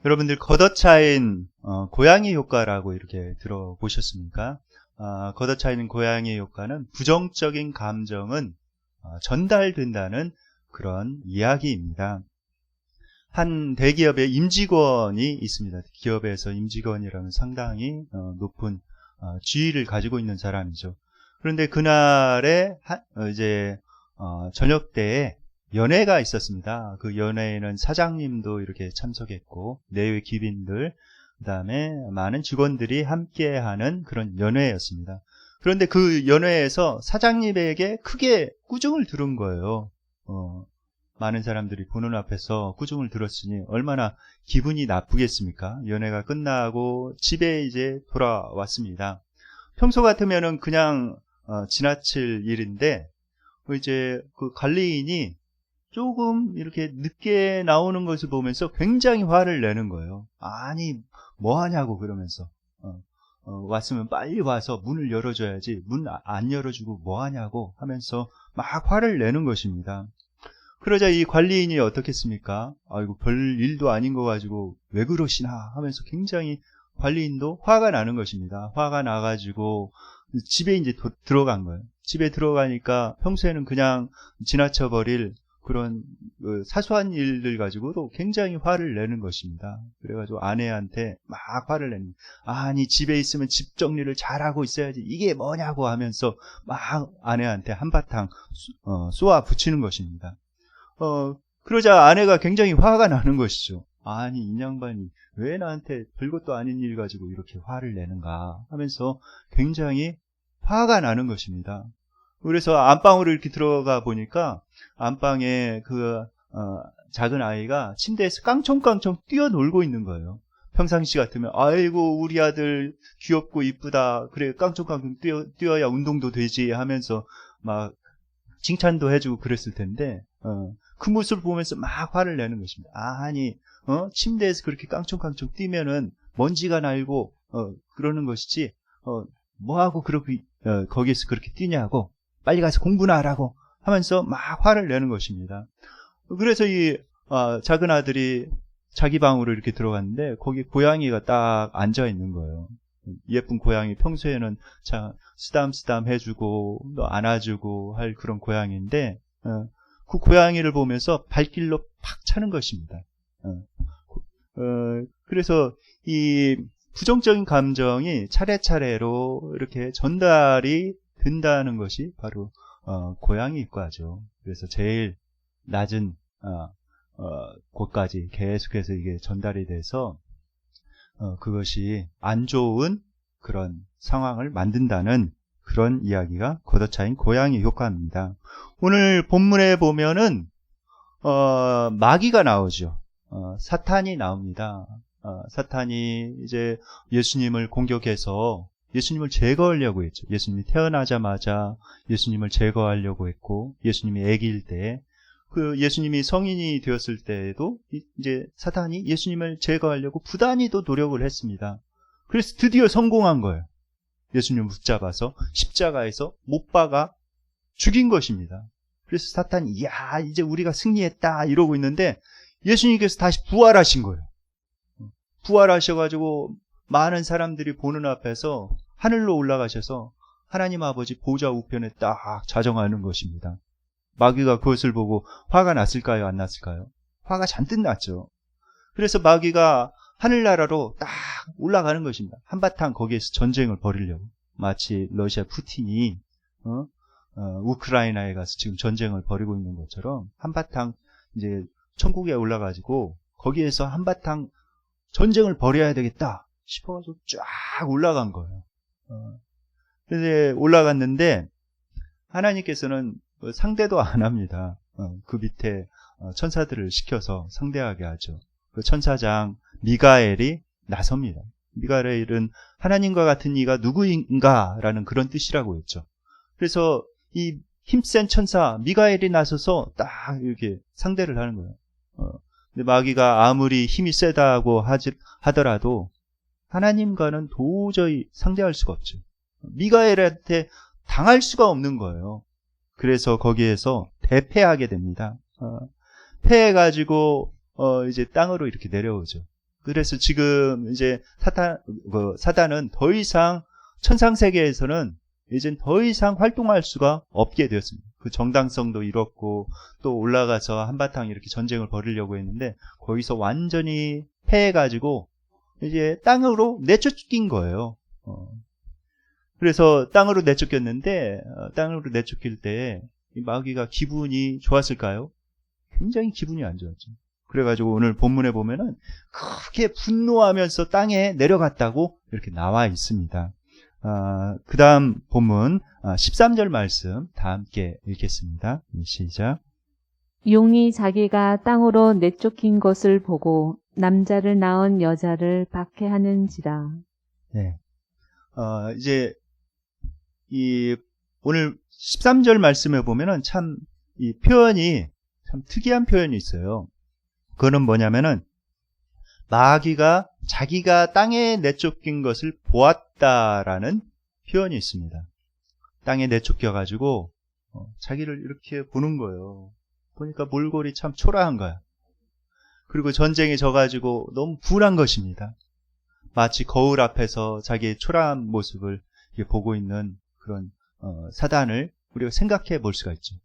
여러분들 걷어차인 고양이 효과라고 이렇게 들어보셨습니까? 걷어차이는 고양이 효과는 부정적인 감정은 전달된다는 그런 이야기입니다. 한 대기업의 임직원이 있습니다. 기업에서 임직원이라면 상당히 높은 지위를 가지고 있는 사람이죠. 그런데 그날에 저녁 때에 연회가 있었습니다. 그 연회에는 사장님도 이렇게 참석했고 내외 귀빈들, 그 다음에 많은 직원들이 함께하는 그런 연회였습니다. 그런데 그 연회에서 사장님에게 크게 꾸중을 들은 거예요. 많은 사람들이 보는 앞에서 꾸중을 들었으니 얼마나 기분이 나쁘겠습니까? 연회가 끝나고 집에 이제 돌아왔습니다. 평소 같으면은 그냥 지나칠 일인데 이제 그 관리인이 조금 이렇게 늦게 나오는 것을 보면서 굉장히 화를 내는 거예요. 아니 뭐 하냐고 그러면서 왔으면 빨리 와서 문을 열어줘야지 문 안 열어주고 뭐 하냐고 하면서 막 화를 내는 것입니다. 그러자 이 관리인이 어떻겠습니까? 아이고 별 일도 아닌 거 가지고 왜 그러시나 하면서 굉장히 관리인도 화가 나는 것입니다. 화가 나가지고 집에 이제 들어간 거예요. 집에 들어가니까 평소에는 그냥 지나쳐버릴 그런 사소한 일들 가지고도 굉장히 화를 내는 것입니다. 그래가지고 아내한테 막 화를 내는, 아니 집에 있으면 집 정리를 잘하고 있어야지 이게 뭐냐고 하면서 막 아내한테 한바탕 쏘아 붙이는 것입니다. 그러자 아내가 굉장히 화가 나는 것이죠. 아니 이 양반이 왜 나한테 별것도 아닌 일 가지고 이렇게 화를 내는가 하면서 굉장히 화가 나는 것입니다. 그래서 안방으로 이렇게 들어가 보니까 안방에 작은 아이가 침대에서 깡총깡총 뛰어놀고 있는 거예요. 평상시 같으면 아이고 우리 아들 귀엽고 이쁘다, 그래 깡총깡총 뛰어야 운동도 되지 하면서 막 칭찬도 해주고 그랬을 텐데 그 모습을 보면서 막 화를 내는 것입니다. 아니 침대에서 그렇게 깡총깡총 뛰면은 먼지가 날고 그러는 것이지 뭐하고 그렇게 거기에서 그렇게 뛰냐고, 빨리 가서 공부나 하라고 하면서 막 화를 내는 것입니다. 그래서 이 작은 아들이 자기 방으로 이렇게 들어갔는데 거기 고양이가 딱 앉아 있는 거예요. 예쁜 고양이, 평소에는 참 쓰담쓰담 해주고 또 안아주고 할 그런 고양이인데 그 고양이를 보면서 발길로 팍 차는 것입니다. 그래서 이 부정적인 감정이 차례차례로 이렇게 전달이 된다는 것이 바로 고양이 효과죠. 그래서 제일 낮은 곳까지 계속해서 이게 전달이 돼서 그것이 안 좋은 그런 상황을 만든다는 그런 이야기가 걷어차인 고양이 효과입니다. 오늘 본문에 보면은 마귀가 나오죠. 사탄이 나옵니다. 사탄이 이제 예수님을 공격해서 예수님을 제거하려고 했죠. 예수님이 태어나자마자 예수님을 제거하려고 했고, 예수님이 아기일 때, 그 예수님이 성인이 되었을 때에도 이제 사탄이 예수님을 제거하려고 부단히도 노력을 했습니다. 그래서 드디어 성공한 거예요. 예수님을 붙잡아서 십자가에서 못 박아 죽인 것입니다. 그래서 사탄이 야 이제 우리가 승리했다 이러고 있는데 예수님께서 다시 부활하신 거예요. 부활하셔가지고 많은 사람들이 보는 앞에서 하늘로 올라가셔서 하나님 아버지 보좌 우편에 딱 자정하는 것입니다. 마귀가 그것을 보고 화가 났을까요? 안 났을까요? 화가 잔뜩 났죠. 그래서 마귀가 하늘나라로 딱 올라가는 것입니다. 한바탕 거기에서 전쟁을 벌이려고. 마치 러시아 푸틴이 우크라이나에 가서 지금 전쟁을 벌이고 있는 것처럼 한바탕 이제 천국에 올라가지고 거기에서 한바탕 전쟁을 벌여야 되겠다 싶어가지고 쫙 올라간 거예요. 그래서 올라갔는데 하나님께서는 상대도 안 합니다. 그 밑에 천사들을 시켜서 상대하게 하죠. 그 천사장 미가엘이 나섭니다. 미가엘은 하나님과 같은 이가 누구인가 라는 그런 뜻이라고 했죠. 그래서 이 힘센 천사 미가엘이 나서서 딱 이렇게 상대를 하는 거예요. 근데 마귀가 아무리 힘이 세다고 하더라도 하나님과는 도저히 상대할 수가 없죠. 미가엘한테 당할 수가 없는 거예요. 그래서 거기에서 대패하게 됩니다. 패해가지고 이제 땅으로 이렇게 내려오죠. 그래서 지금 이제 사단은 더 이상 천상세계에서는 이젠 더 이상 활동할 수가 없게 되었습니다. 그 정당성도 잃었고 또 올라가서 한바탕 이렇게 전쟁을 벌이려고 했는데 거기서 완전히 패해가지고 이제 땅으로 내쫓긴 거예요. 그래서 땅으로 내쫓겼는데 땅으로 내쫓길 때 이 마귀가 기분이 좋았을까요? 굉장히 기분이 안 좋았죠. 그래가지고 오늘 본문에 보면은 크게 분노하면서 땅에 내려갔다고 이렇게 나와 있습니다. 그 다음 본문 13절 말씀 다 함께 읽겠습니다. 시작. 용이 자기가 땅으로 내쫓긴 것을 보고 남자를 낳은 여자를 박해하는지라. 네. 이제 오늘 13절 말씀에 보면은 참 이 표현이 참 특이한 표현이 있어요. 그거는 뭐냐면은 마귀가 자기가 땅에 내쫓긴 것을 보았다라는 표현이 있습니다. 땅에 내쫓겨가지고 자기를 이렇게 보는 거예요. 보니까 몰골이 참 초라한 거야. 그리고 전쟁에 져가지고 너무 분한 것입니다. 마치 거울 앞에서 자기의 초라한 모습을 보고 있는 그런 사단을 우리가 생각해 볼 수가 있죠.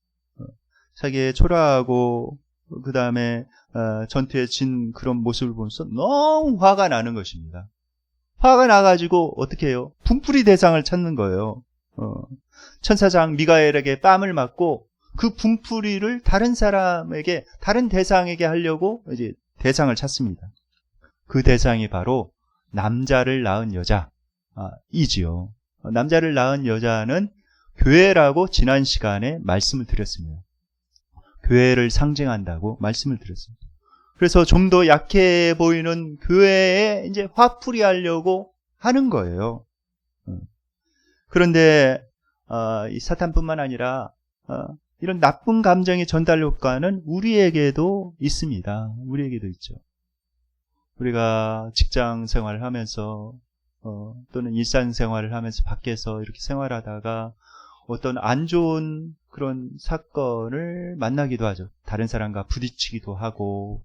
자기의 초라하고 그 다음에 전투에 진 그런 모습을 보면서 너무 화가 나는 것입니다. 화가 나가지고 어떻게 해요? 분풀이 대상을 찾는 거예요. 천사장 미가엘에게 뺨을 맞고 그 분풀이를 다른 사람에게, 다른 대상에게 하려고 이제 대상을 찾습니다. 그 대상이 바로 남자를 낳은 여자이지요. 남자를 낳은 여자는 교회라고 지난 시간에 말씀을 드렸습니다. 교회를 상징한다고 말씀을 드렸습니다. 그래서 좀 더 약해 보이는 교회에 이제 화풀이 하려고 하는 거예요. 그런데 이 사탄뿐만 아니라 이런 나쁜 감정의 전달 효과는 우리에게도 있습니다. 우리에게도 있죠. 우리가 직장 생활을 하면서 또는 일상 생활을 하면서 밖에서 이렇게 생활하다가 어떤 안 좋은 그런 사건을 만나기도 하죠. 다른 사람과 부딪히기도 하고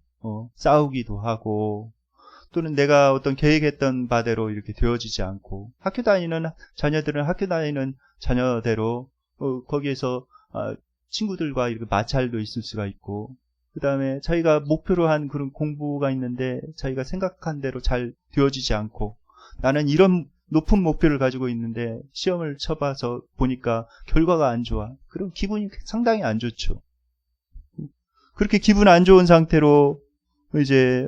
싸우기도 하고 또는 내가 어떤 계획했던 바대로 이렇게 되어지지 않고 학교 다니는 자녀들은 학교 다니는 자녀대로 거기에서 친구들과 이렇게 마찰도 있을 수가 있고 그 다음에 자기가 목표로 한 그런 공부가 있는데 자기가 생각한 대로 잘 되어지지 않고 나는 이런 높은 목표를 가지고 있는데 시험을 쳐봐서 보니까 결과가 안 좋아. 그럼 기분이 상당히 안 좋죠. 그렇게 기분 안 좋은 상태로 이제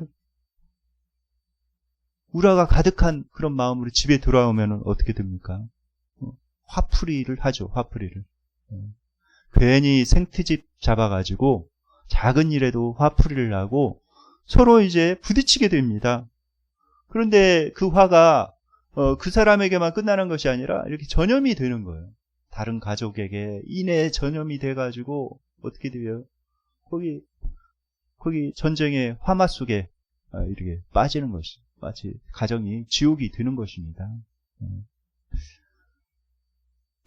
우라가 가득한 그런 마음으로 집에 돌아오면 어떻게 됩니까? 화풀이를 하죠. 화풀이를. 괜히 생트집 잡아가지고 작은 일에도 화풀이를 하고 서로 이제 부딪히게 됩니다. 그런데 그 화가 그 사람에게만 끝나는 것이 아니라 이렇게 전염이 되는 거예요. 다른 가족에게 인해 전염이 돼가지고 어떻게 돼요? 거기 전쟁의 화마 속에 이렇게 빠지는 것이 마치 가정이 지옥이 되는 것입니다.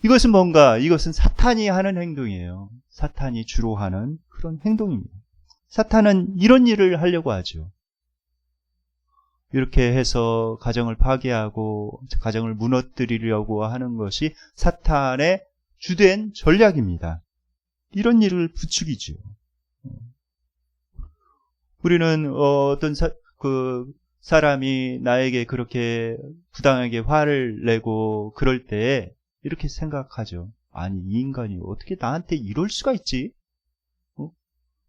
이것은 뭔가? 이것은 사탄이 하는 행동이에요. 사탄이 주로 하는 그런 행동입니다. 사탄은 이런 일을 하려고 하죠. 이렇게 해서 가정을 파괴하고 가정을 무너뜨리려고 하는 것이 사탄의 주된 전략입니다. 이런 일을 부추기죠. 우리는 어떤 사람이 나에게 그렇게 부당하게 화를 내고 그럴 때 이렇게 생각하죠. 아니, 이 인간이 어떻게 나한테 이럴 수가 있지?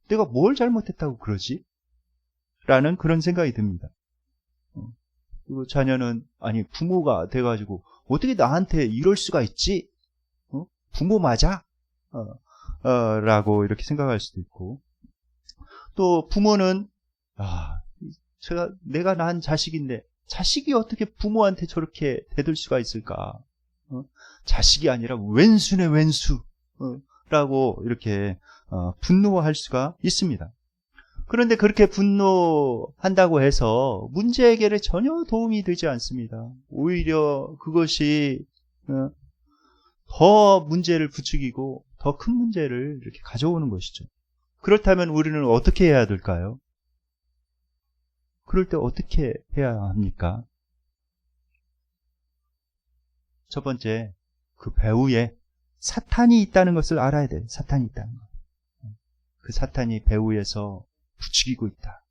내가 뭘 잘못했다고 그러지? 라는 그런 생각이 듭니다. 그리고 자녀는 아니 부모가 돼가지고 어떻게 나한테 이럴 수가 있지? 부모 맞아? 라고 이렇게 생각할 수도 있고 또 부모는 내가 낳은 자식인데 자식이 어떻게 부모한테 저렇게 대들 수가 있을까? 자식이 아니라 왼수네 왼수 라고 이렇게 분노할 수가 있습니다. 그런데 그렇게 분노한다고 해서 문제 해결에 전혀 도움이 되지 않습니다. 오히려 그것이 더 문제를 부추기고 더 큰 문제를 이렇게 가져오는 것이죠. 그렇다면 우리는 어떻게 해야 될까요? 그럴 때 어떻게 해야 합니까? 첫 번째, 그 배우에 사탄이 있다는 것을 알아야 돼요. 사탄이 있다는 것. 그 사탄이 배우에서 부추기고 있다.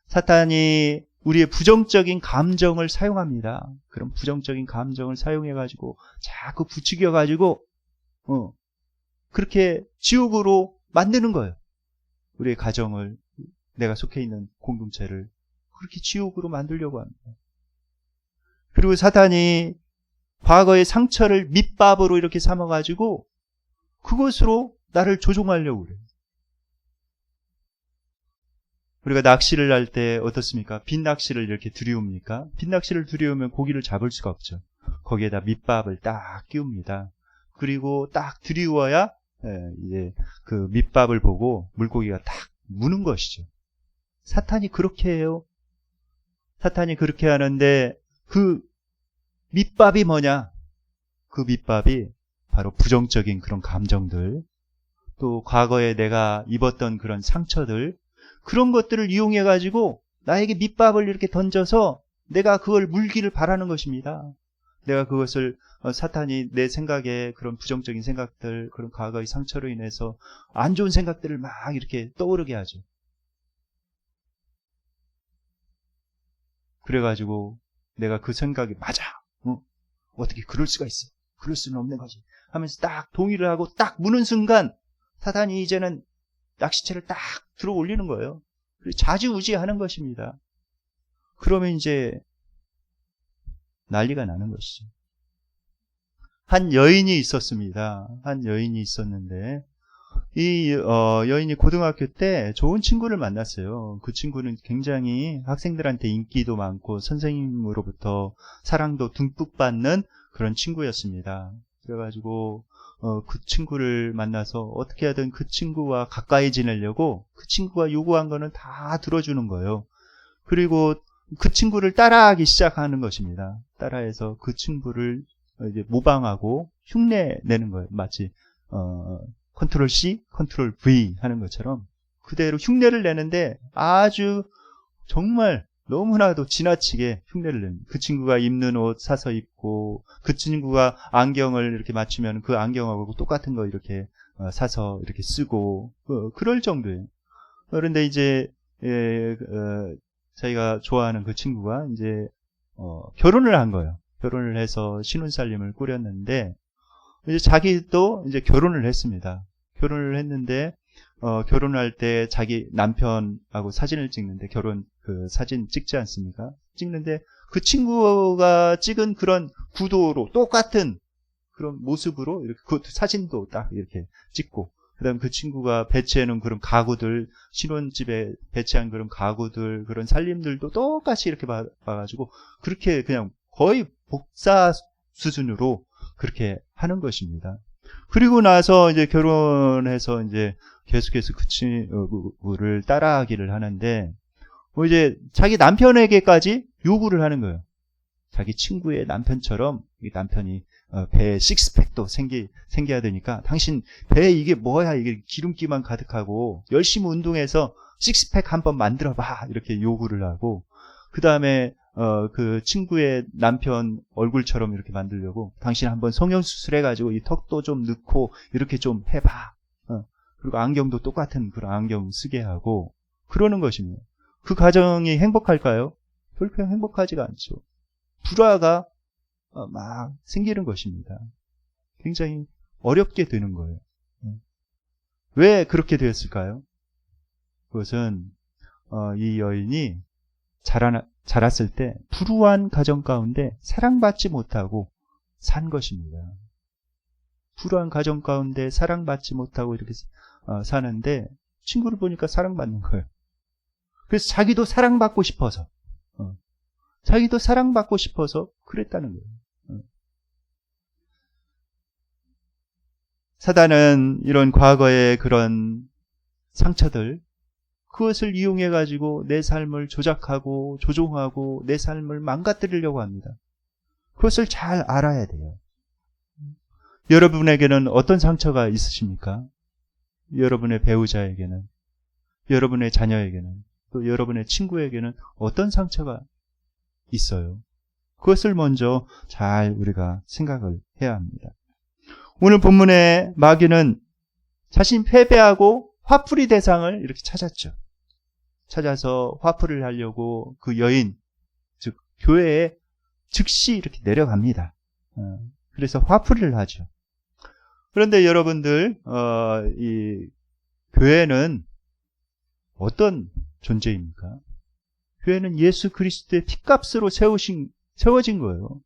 사탄이 우리의 부정적인 감정을 사용합니다. 그런 부정적인 감정을 사용해가지고 자꾸 부추겨가지고 그렇게 지옥으로 만드는 거예요. 우리의 가정을, 내가 속해 있는 공동체를 그렇게 지옥으로 만들려고 합니다. 그리고 사탄이 과거의 상처를 밑밥으로 이렇게 삼아가지고 그것으로 나를 조종하려고 그래요. 우리가 낚시를 할 때 어떻습니까? 빈낚시를 이렇게 들이웁니까? 빈낚시를 들이우면 고기를 잡을 수가 없죠. 거기에다 밑밥을 딱 끼웁니다. 그리고 딱 들이워야 이제 그 밑밥을 보고 물고기가 딱 무는 것이죠. 사탄이 그렇게 해요. 사탄이 그렇게 하는데 그 밑밥이 뭐냐? 그 밑밥이 바로 부정적인 그런 감정들, 또 과거에 내가 입었던 그런 상처들, 그런 것들을 이용해 가지고 나에게 밑밥을 이렇게 던져서 내가 그걸 물기를 바라는 것입니다. 내가 그것을 사탄이 내 생각에 그런 부정적인 생각들, 그런 과거의 상처로 인해서 안 좋은 생각들을 막 이렇게 떠오르게 하죠. 그래가지고 내가 그 생각이 맞아. 어떻게 그럴 수가 있어. 그럴 수는 없는 거지. 하면서 딱 동의를 하고 딱 무는 순간 사탄이 이제는 낚시채를 딱 들어 올리는 거예요. 그리고 좌지우지하는 것입니다. 그러면 이제 난리가 나는 것이죠. 한 여인이 있었습니다. 한 여인이 있었는데 이 여인이 고등학교 때 좋은 친구를 만났어요. 그 친구는 굉장히 학생들한테 인기도 많고 선생님으로부터 사랑도 듬뿍 받는 그런 친구였습니다. 그래가지고 그 친구를 만나서 어떻게 하든 그 친구와 가까이 지내려고 그 친구가 요구한 거는 다 들어주는 거예요. 그리고 그 친구를 따라하기 시작하는 것입니다. 따라해서 그 친구를 이제 모방하고 흉내 내는 거예요. 마치 컨트롤 C, 컨트롤 V 하는 것처럼 그대로 흉내를 내는데 아주 정말 너무나도 지나치게 흉내를 냅니다. 그 친구가 입는 옷 사서 입고, 그 친구가 안경을 이렇게 맞추면 그 안경하고 똑같은 거 이렇게 사서 이렇게 쓰고, 그럴 정도예요. 그런데 이제 자기가 좋아하는 그 친구가 이제 결혼을 한 거예요. 결혼을 해서 신혼살림을 꾸렸는데 이제 자기도 이제 결혼을 했습니다. 결혼을 했는데 결혼할 때 자기 남편하고 사진을 찍는데 결혼 그 사진 찍지 않습니까? 찍는데 그 친구가 찍은 그런 구도로 똑같은 그런 모습으로 이렇게 그 사진도 딱 이렇게 찍고 그다음 그 친구가 배치해놓은 그런 가구들 신혼집에 배치한 그런 가구들 그런 살림들도 똑같이 이렇게 봐가지고 그렇게 그냥 거의 복사 수준으로 그렇게 하는 것입니다. 그리고 나서 이제 결혼해서 이제 계속해서 그 친구를 따라하기를 하는데, 이제 자기 남편에게까지 요구를 하는 거예요. 자기 친구의 남편처럼 이 남편이 배에 식스팩도 생겨야 되니까 당신 배에 이게 뭐야 이게 기름기만 가득하고 열심히 운동해서 식스팩 한번 만들어봐 이렇게 요구를 하고 그 다음에 그 친구의 남편 얼굴처럼 이렇게 만들려고 당신 한번 성형수술 해가지고 이 턱도 좀 넣고 이렇게 좀 해봐. 그리고 안경도 똑같은 그런 안경 쓰게 하고 그러는 것입니다. 그 가정이 행복할까요? 별로 행복하지가 않죠. 불화가 막 생기는 것입니다. 굉장히 어렵게 되는 거예요. 왜 그렇게 되었을까요? 그것은 이 여인이 자랐을 때 불우한 가정 가운데 사랑받지 못하고 산 것입니다. 불우한 가정 가운데 사랑받지 못하고 이렇게 사는데 친구를 보니까 사랑받는 거예요. 그래서 자기도 사랑받고 싶어서 그랬다는 거예요. 사단은 이런 과거의 그런 상처들 그것을 이용해 가지고 내 삶을 조작하고 조종하고 내 삶을 망가뜨리려고 합니다. 그것을 잘 알아야 돼요. 여러분에게는 어떤 상처가 있으십니까? 여러분의 배우자에게는, 여러분의 자녀에게는 또 여러분의 친구에게는 어떤 상처가 있어요. 그것을 먼저 잘 우리가 생각을 해야 합니다. 오늘 본문의 마귀는 자신 패배하고 화풀이 대상을 이렇게 찾았죠. 찾아서 화풀이를 하려고 그 여인, 즉 교회에 즉시 이렇게 내려갑니다. 그래서 화풀이를 하죠. 그런데 여러분들 이 교회는 어떤 존재입니까? 교회는 예수 그리스도의 피값으로 세워진 거예요.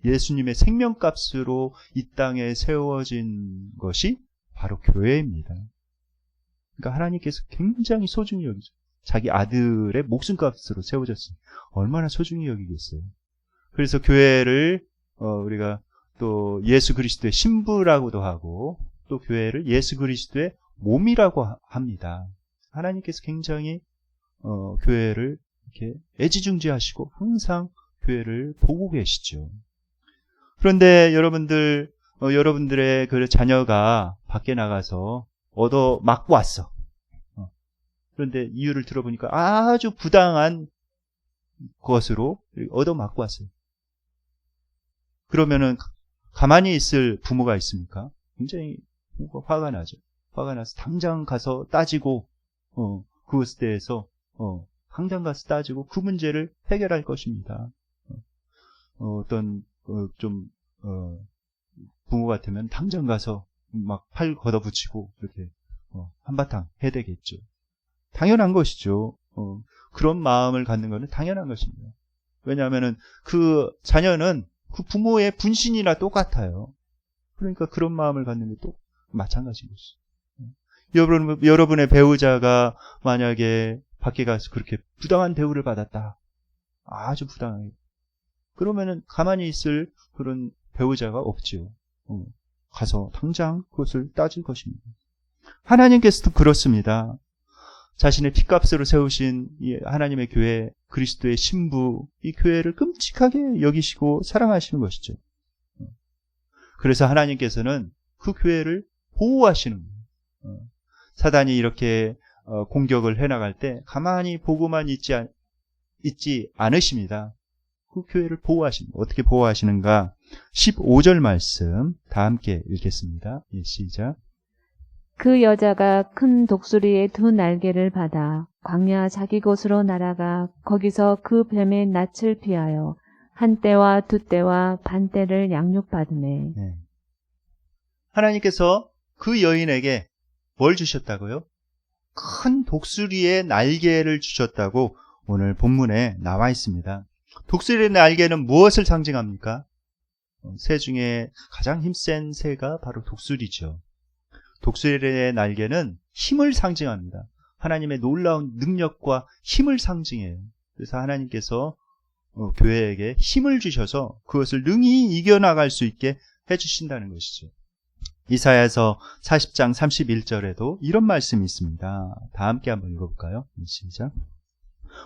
예수님의 생명값으로 이 땅에 세워진 것이 바로 교회입니다. 그러니까 하나님께서 굉장히 소중히 여기죠. 자기 아들의 목숨값으로 세워졌으니 얼마나 소중히 여기겠어요. 그래서 교회를 우리가 또 예수 그리스도의 신부라고도 하고 또 교회를 예수 그리스도의 몸이라고 합니다. 하나님께서 굉장히 교회를 이렇게 애지중지하시고 항상 교회를 보고 계시죠. 그런데 여러분들의 그 자녀가 밖에 나가서 얻어 맞고 왔어. 그런데 이유를 들어보니까 아주 부당한 것으로 얻어 맞고 왔어요. 그러면은 가만히 있을 부모가 있습니까? 굉장히 화가 나죠. 화가 나서 당장 가서 따지고 그것에 대해서 당장 가서 따지고 그 문제를 해결할 것입니다. 어떤 부모 같으면 당장 가서 막 팔 걷어붙이고 이렇게 한바탕 해야 되겠죠. 당연한 것이죠. 그런 마음을 갖는 것은 당연한 것입니다. 왜냐하면은 그 자녀는 그 부모의 분신이나 똑같아요. 그러니까 그런 마음을 갖는 게 또 마찬가지인 것이죠. 여러분의 배우자가 만약에 밖에 가서 그렇게 부당한 대우를 받았다. 아주 부당하게. 그러면은 가만히 있을 그런 배우자가 없지요. 가서 당장 그것을 따질 것입니다. 하나님께서도 그렇습니다. 자신의 피값으로 세우신 이 하나님의 교회, 그리스도의 신부, 이 교회를 끔찍하게 여기시고 사랑하시는 것이죠. 그래서 하나님께서는 그 교회를 보호하시는 거예요. 사단이 이렇게 공격을 해나갈 때 가만히 보고만 있지 않으십니다. 그 교회를 보호하십니다. 어떻게 보호하시는가? 15절 말씀 다 함께 읽겠습니다. 예, 시작. 그 여자가 큰 독수리의 두 날개를 받아 광야 자기 곳으로 날아가 거기서 그 뱀의 낯을 피하여 한 때와 두 때와 반 때를 양육받으매. 네. 하나님께서 그 여인에게 뭘 주셨다고요? 큰 독수리의 날개를 주셨다고 오늘 본문에 나와 있습니다. 독수리의 날개는 무엇을 상징합니까? 새 중에 가장 힘센 새가 바로 독수리죠. 독수리의 날개는 힘을 상징합니다. 하나님의 놀라운 능력과 힘을 상징해요. 그래서 하나님께서 교회에게 힘을 주셔서 그것을 능히 이겨나갈 수 있게 해주신다는 것이죠. 이사야서 40장 31절에도 이런 말씀이 있습니다. 다 함께 한번 읽어볼까요? 시작.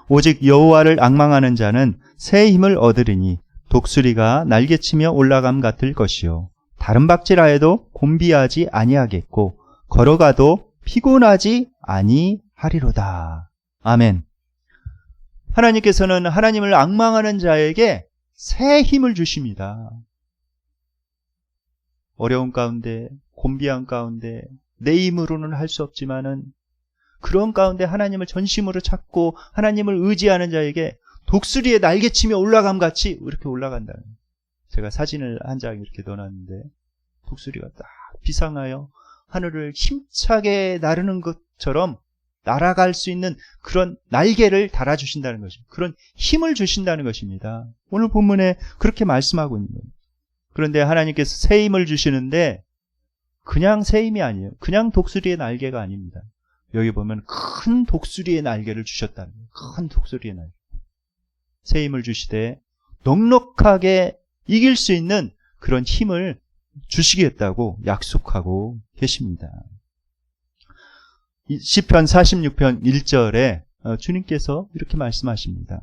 오직 여호와를 앙망하는 자는 새 힘을 얻으리니 독수리가 날개치며 올라감 같을 것이요 다른 박질하여도 곤비하지 아니하겠고 걸어가도 피곤하지 아니하리로다. 아멘. 하나님께서는 하나님을 앙망하는 자에게 새 힘을 주십니다. 어려운 가운데, 곤비한 가운데, 내 힘으로는 할 수 없지만은 그런 가운데 하나님을 전심으로 찾고 하나님을 의지하는 자에게 독수리에 날개치며 올라감 같이 이렇게 올라간다는 거예요. 제가 사진을 한 장 이렇게 넣어놨는데 독수리가 딱 비상하여 하늘을 힘차게 나르는 것처럼 날아갈 수 있는 그런 날개를 달아주신다는 것입니다. 그런 힘을 주신다는 것입니다. 오늘 본문에 그렇게 말씀하고 있는 거예요. 그런데 하나님께서 새 힘을 주시는데 그냥 새 힘이 아니에요. 그냥 독수리의 날개가 아닙니다. 여기 보면 큰 독수리의 날개를 주셨다는 거예요. 큰 독수리의 날개. 새 힘을 주시되 넉넉하게 이길 수 있는 그런 힘을 주시겠다고 약속하고 계십니다. 시편 46편 1절에 주님께서 이렇게 말씀하십니다.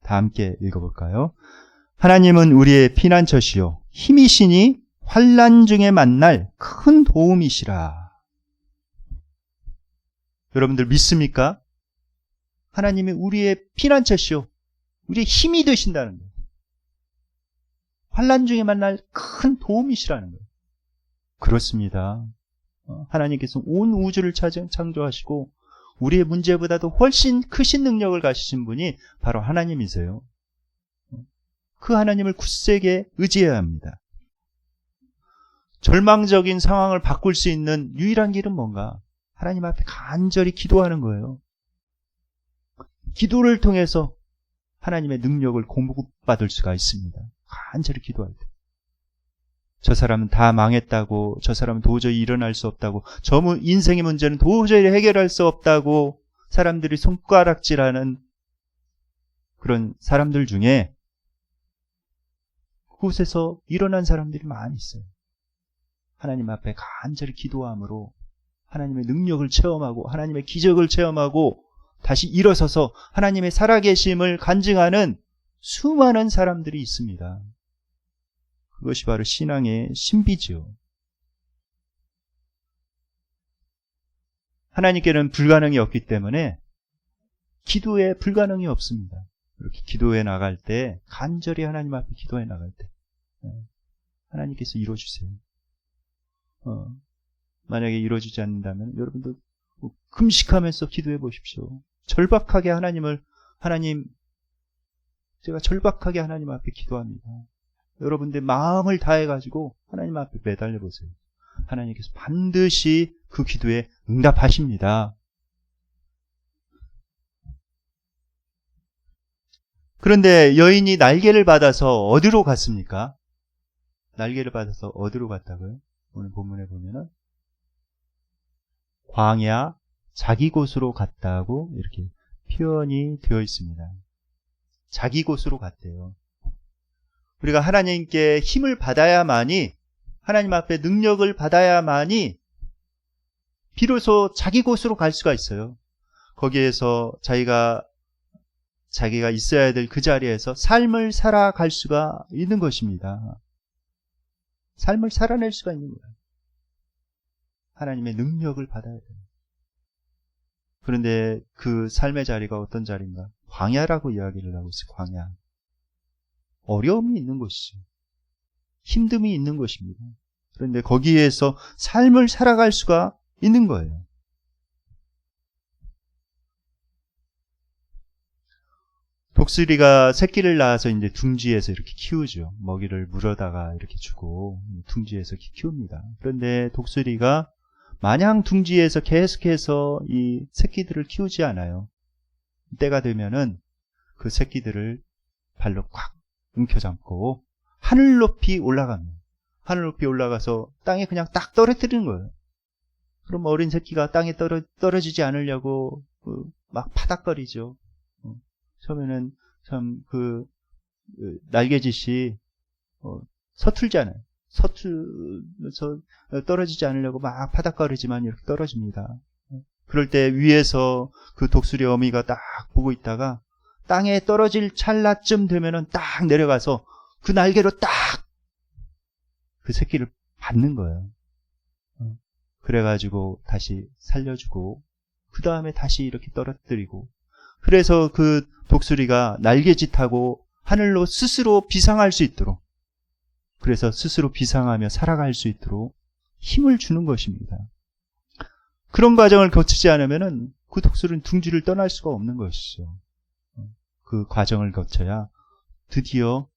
다 함께 읽어볼까요? 하나님은 우리의 피난처시요 힘이시니 환난 중에 만날 큰 도움이시라. 여러분들 믿습니까? 하나님이 우리의 피난처시오. 우리의 힘이 되신다는 거예요. 환난 중에 만날 큰 도움이시라는 거예요. 그렇습니다. 하나님께서 온 우주를 창조하시고 우리의 문제보다도 훨씬 크신 능력을 가지신 분이 바로 하나님이세요. 그 하나님을 굳세게 의지해야 합니다. 절망적인 상황을 바꿀 수 있는 유일한 길은 뭔가? 하나님 앞에 간절히 기도하는 거예요. 기도를 통해서 하나님의 능력을 공급받을 수가 있습니다. 간절히 기도할 때. 저 사람은 다 망했다고, 저 사람은 도저히 일어날 수 없다고, 인생의 문제는 도저히 해결할 수 없다고 사람들이 손가락질하는 그런 사람들 중에 그곳에서 일어난 사람들이 많이 있어요. 하나님 앞에 간절히 기도함으로 하나님의 능력을 체험하고 하나님의 기적을 체험하고 다시 일어서서 하나님의 살아계심을 간증하는 수많은 사람들이 있습니다. 그것이 바로 신앙의 신비지요. 하나님께는 불가능이 없기 때문에 기도에 불가능이 없습니다. 이렇게 기도해 나갈 때, 간절히 하나님 앞에 기도해 나갈 때 하나님께서 이루어주세요. 만약에 이루어지지 않는다면 여러분도 금식하면서 기도해 보십시오. 절박하게 하나님, 제가 절박하게 하나님 앞에 기도합니다. 여러분들 마음을 다해가지고 하나님 앞에 매달려 보세요. 하나님께서 반드시 그 기도에 응답하십니다. 그런데 여인이 날개를 받아서 어디로 갔습니까? 날개를 받아서 어디로 갔다고요? 오늘 본문에 보면은 광야 자기 곳으로 갔다고 이렇게 표현이 되어 있습니다. 자기 곳으로 갔대요. 우리가 하나님께 힘을 받아야만이, 하나님 앞에 능력을 받아야만이 비로소 자기 곳으로 갈 수가 있어요. 거기에서 자기가 있어야 될 그 자리에서 삶을 살아갈 수가 있는 것입니다. 삶을 살아낼 수가 있는 거예요. 하나님의 능력을 받아야 돼요. 그런데 그 삶의 자리가 어떤 자리인가? 광야라고 이야기를 하고 있어요. 광야. 어려움이 있는 것이죠. 힘듦이 있는 것입니다. 그런데 거기에서 삶을 살아갈 수가 있는 거예요. 독수리가 새끼를 낳아서 이제 둥지에서 이렇게 키우죠. 먹이를 물어다가 이렇게 주고 둥지에서 키웁니다. 그런데 독수리가 마냥 둥지에서 계속해서 이 새끼들을 키우지 않아요. 때가 되면은 그 새끼들을 발로 꽉 움켜잡고 하늘 높이 올라갑니다. 하늘 높이 올라가서 땅에 그냥 딱 떨어뜨리는 거예요. 그럼 어린 새끼가 땅에 떨어지지 않으려고 막 파닥거리죠. 처음에는 참 날개짓이 서툴잖아요. 서툴면서 떨어지지 않으려고 막 파닥거리지만 이렇게 떨어집니다. 그럴 때 위에서 그 독수리 어미가 딱 보고 있다가 땅에 떨어질 찰나쯤 되면은 딱 내려가서 그 날개로 딱 그 새끼를 받는 거예요. 그래가지고 다시 살려주고 그 다음에 다시 이렇게 떨어뜨리고, 그래서 그 독수리가 날개짓하고 하늘로 스스로 비상할 수 있도록, 그래서 스스로 비상하며 살아갈 수 있도록 힘을 주는 것입니다. 그런 과정을 거치지 않으면은 그 독수리는 둥지를 떠날 수가 없는 것이죠. 그 과정을 거쳐야 드디어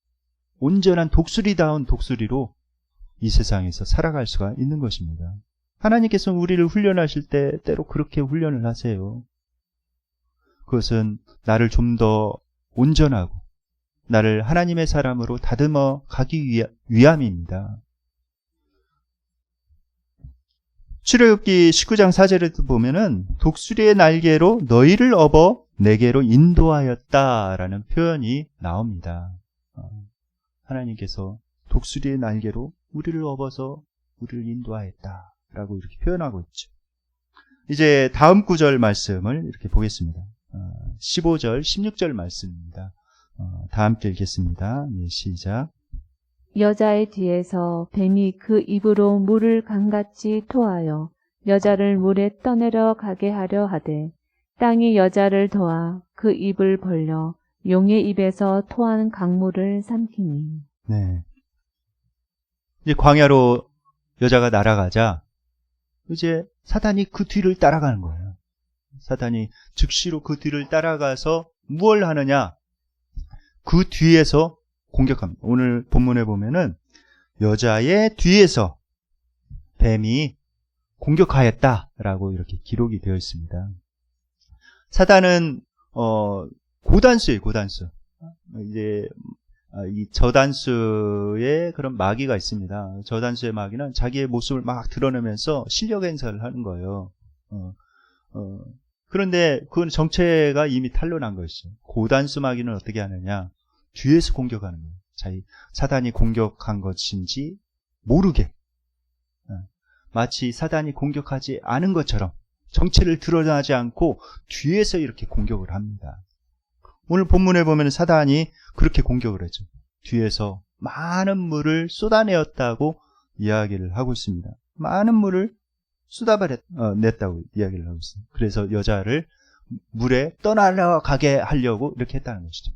온전한 독수리다운 독수리로 이 세상에서 살아갈 수가 있는 것입니다. 하나님께서는 우리를 훈련하실 때 때로 그렇게 훈련을 하세요. 그것은 나를 좀 더 온전하고 나를 하나님의 사람으로 다듬어 가기 위함입니다. 출애굽기 19장 4절에도 보면은 독수리의 날개로 너희를 업어 내게로 인도하였다라는 표현이 나옵니다. 하나님께서 독수리의 날개로 우리를 업어서 우리를 인도하였다라고 이렇게 표현하고 있죠. 이제 다음 구절 말씀을 이렇게 보겠습니다. 15절, 16절 말씀입니다. 다 함께 읽겠습니다. 예, 시작. 여자의 뒤에서 뱀이 그 입으로 물을 강같이 토하여 여자를 물에 떠내려 가게 하려 하되 땅이 여자를 도와 그 입을 벌려 용의 입에서 토한 강물을 삼키니. 네. 이제 광야로 여자가 날아가자 이제 사단이 그 뒤를 따라가는 거예요. 사단이 즉시로 그 뒤를 따라가서 무엇을 하느냐? 그 뒤에서 공격합니다. 오늘 본문에 보면은 여자의 뒤에서 뱀이 공격하였다라고 이렇게 기록이 되어 있습니다. 사단은 고단수예요, 고단수. 이제 이 저단수의 그런 마귀가 있습니다. 저단수의 마귀는 자기의 모습을 막 드러내면서 실력 행사를 하는 거예요. 그런데 그건 정체가 이미 탄로난 것이죠. 고단수 마귀는 어떻게 하느냐? 뒤에서 공격하는 거예요. 사단이 공격한 것인지 모르게. 마치 사단이 공격하지 않은 것처럼 정체를 드러나지 않고 뒤에서 이렇게 공격을 합니다. 오늘 본문에 보면 사단이 그렇게 공격을 했죠. 뒤에서 많은 물을 쏟아내었다고 이야기를 하고 있습니다. 많은 물을 쏟아냈다고 이야기를 하고 있습니다. 그래서 여자를 물에 떠나려가게 하려고 이렇게 했다는 것이죠.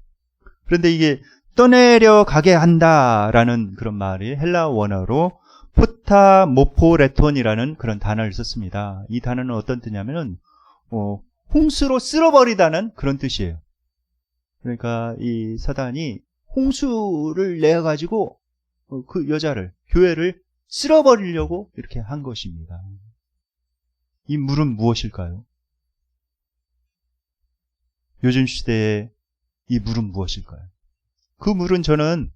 그런데 이게 떠내려가게 한다라는 그런 말이 헬라 원어로 포타모포레톤이라는 그런 단어를 썼습니다. 이 단어는 어떤 뜻이냐면은 홍수로 쓸어버리다는 그런 뜻이에요. 그러니까 이 사단이 홍수를 내가지고 그 여자를, 교회를 쓸어버리려고 이렇게 한 것입니다. 이 물은 무엇일까요? 요즘 시대에 이 물은 무엇일까요? 그 물은 저는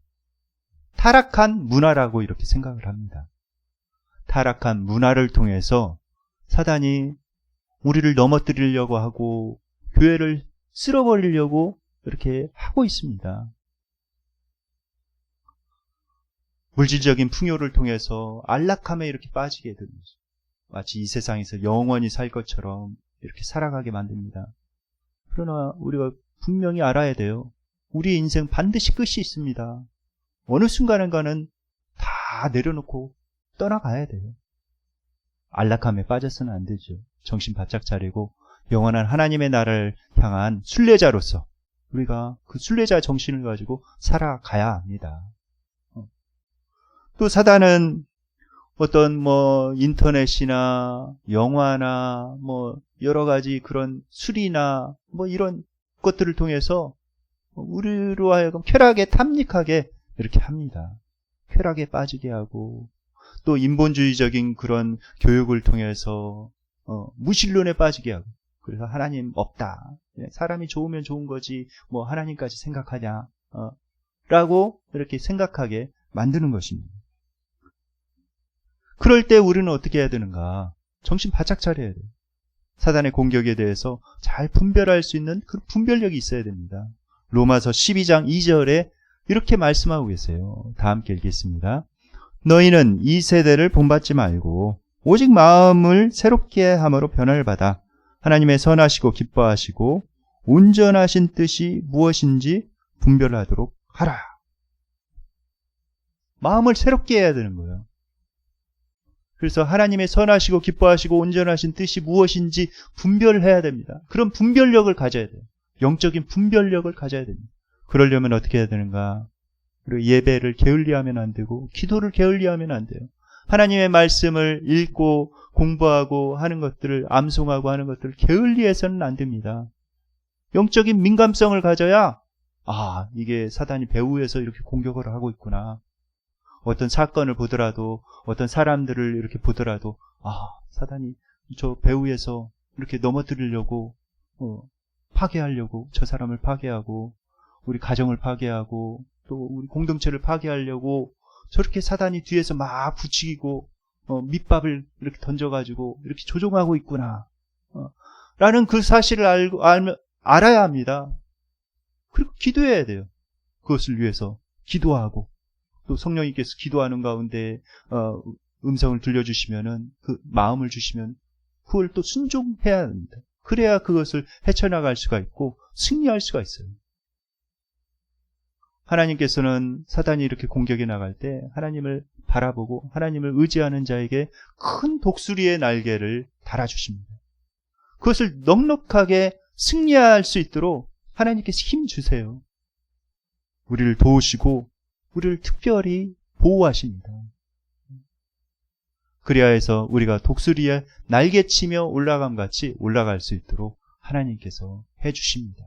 타락한 문화라고 이렇게 생각을 합니다. 타락한 문화를 통해서 사단이 우리를 넘어뜨리려고 하고 교회를 쓸어버리려고 이렇게 하고 있습니다. 물질적인 풍요를 통해서 안락함에 이렇게 빠지게 되는 거죠. 마치 이 세상에서 영원히 살 것처럼 이렇게 살아가게 만듭니다. 그러나 우리가 분명히 알아야 돼요. 우리 인생 반드시 끝이 있습니다. 어느 순간인가는 다 내려놓고 떠나가야 돼요. 안락함에 빠져서는 안 되죠. 정신 바짝 차리고 영원한 하나님의 나라를 향한 순례자로서 우리가 그 순례자 정신을 가지고 살아가야 합니다. 또 사단은 어떤 인터넷이나 영화나 여러 가지 그런 술이나 이런 것들을 통해서 우리로 하여금 쾌락에 탐닉하게 이렇게 합니다. 쾌락에 빠지게 하고 또 인본주의적인 그런 교육을 통해서 무신론에 빠지게 하고 그래서 하나님 없다. 사람이 좋으면 좋은 거지 하나님까지 생각하냐 라고 이렇게 생각하게 만드는 것입니다. 그럴 때 우리는 어떻게 해야 되는가? 정신 바짝 차려야 돼요. 사단의 공격에 대해서 잘 분별할 수 있는 그 분별력이 있어야 됩니다. 로마서 12장 2절에 이렇게 말씀하고 계세요. 다 함께 읽겠습니다. 너희는 이 세대를 본받지 말고 오직 마음을 새롭게 함으로 변화를 받아 하나님의 선하시고 기뻐하시고 온전하신 뜻이 무엇인지 분별하도록 하라. 마음을 새롭게 해야 되는 거예요. 그래서 하나님의 선하시고 기뻐하시고 온전하신 뜻이 무엇인지 분별해야 됩니다. 그런 분별력을 가져야 돼요. 영적인 분별력을 가져야 됩니다. 그러려면 어떻게 해야 되는가? 그리고 예배를 게을리하면 안 되고 기도를 게을리하면 안 돼요. 하나님의 말씀을 읽고 공부하고 하는 것들을 암송하고 하는 것들을 게을리해서는 안 됩니다. 영적인 민감성을 가져야 이게 사단이 배후에서 이렇게 공격을 하고 있구나. 어떤 사건을 보더라도 어떤 사람들을 이렇게 보더라도 사단이 저 배후에서 이렇게 넘어뜨리려고 파괴하려고 저 사람을 파괴하고 우리 가정을 파괴하고 또 우리 공동체를 파괴하려고 저렇게 사단이 뒤에서 막 부추기고 밑밥을 이렇게 던져가지고 이렇게 조종하고 있구나 라는 그 사실을 알아야 합니다. 그리고 기도해야 돼요. 그것을 위해서 기도하고 또 성령님께서 기도하는 가운데 음성을 들려주시면은 그 마음을 주시면 그걸 또 순종해야 합니다. 그래야 그것을 헤쳐나갈 수가 있고 승리할 수가 있어요. 하나님께서는 사단이 이렇게 공격해 나갈 때 하나님을 바라보고 하나님을 의지하는 자에게 큰 독수리의 날개를 달아주십니다. 그것을 넉넉하게 승리할 수 있도록 하나님께서 힘 주세요. 우리를 도우시고 우리를 특별히 보호하십니다. 그리하여 해서 우리가 독수리에 날개치며 올라감 같이 올라갈 수 있도록 하나님께서 해주십니다.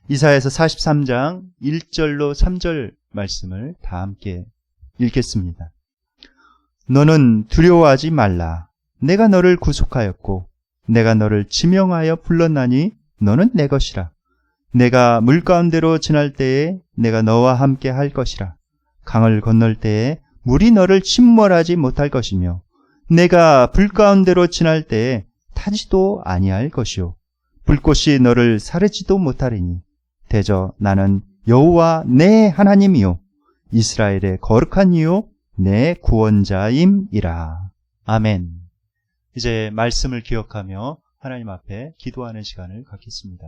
이사야서 43장 1절로 3절 말씀을 다 함께 읽겠습니다. 너는 두려워하지 말라. 내가 너를 구속하였고 내가 너를 지명하여 불렀나니 너는 내 것이라. 내가 물 가운데로 지날 때에 내가 너와 함께 할 것이라. 강을 건널 때에 물이 너를 침몰하지 못할 것이며 내가 불 가운데로 지날 때에 타지도 아니할 것이요 불꽃이 너를 사르지도 못하리니 대저 나는 여호와 내 하나님이요 이스라엘의 거룩한 이요 내 구원자임이라. 아멘. 이제 말씀을 기억하며 하나님 앞에 기도하는 시간을 갖겠습니다.